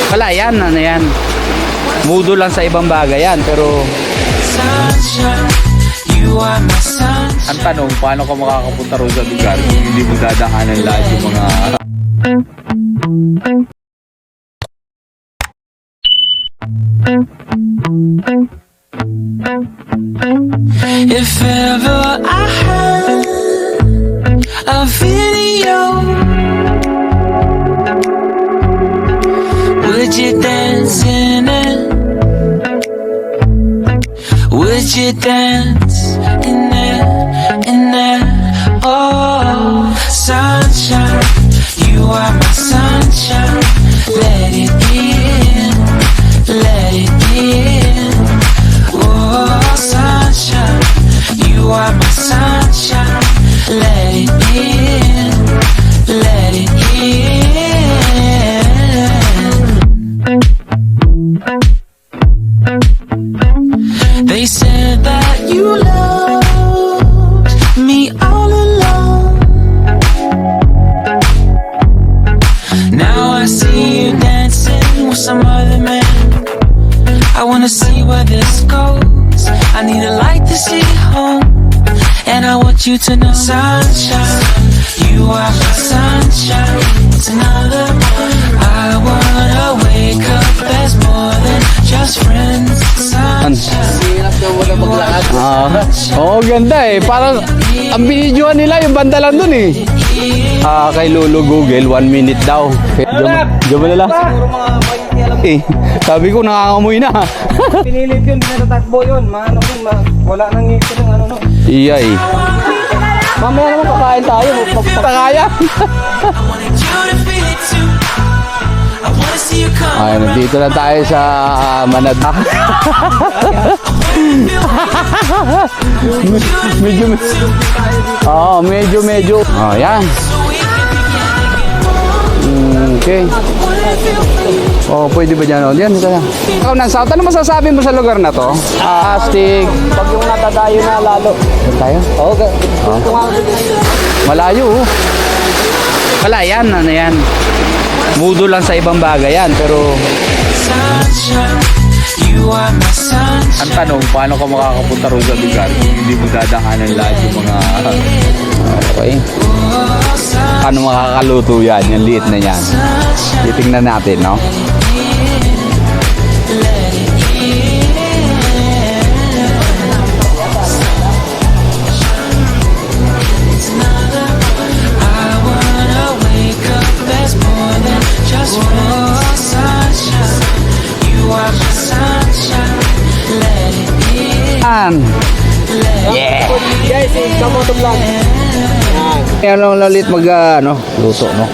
Wala yan, ano yan. Mudo lang sa ibang bagay yan, pero ang tanong, paano ka makakapunta ron sa lugar kung hindi mo dadaanan lahat yung mga if ever I had a video, would you dance in it? Would you dance in it, in it? Oh, sunshine, you are my sunshine. Let it in, let it in. Oh, sunshine, you are my sunshine. Let it in, let it in. They said that you loved me all along. Now I see you dancing with some other man. I wanna see where this goes. I need a light to see home. And I want you to know, sunshine, you are my sunshine. It's another one. I wanna wake up as more than just friends. Sunshine, Oo, ganda eh. Parang ang binidyoan nila yung banda lang dun eh. Kay Lolo Google, 1 minute daw. Diyan mo nila. Eh, sabi ko nangangamoy na. Pinilit yun, pinatatakbo yun. Maano yun, wala nang ngipin ng ano no. Iya eh. Mamaya naman kakain tayo. Takaya. Ay, nandito na tayo sa Manada. medyo. Oh, yan. Okay. Oh, pwede ba dyan? Yan, kaya. Ikaw ng South, ano masasabi mo sa lugar na to? Astig. Pag yung natadayo na lalo. Tayo? Oo, Malayo, oh. Wala yan, ano yan. Mudo lang sa ibang bagay yan, pero ang tanong, paano ka makakapunta ron sa lugar kung hindi mo dadaanan lahat yung mga okay. Paano makakaluto yan? Yung liit na yan. Titingnan natin, no? Yeah! guys, kamoto vlog. Yan lang lalit mag luto, no?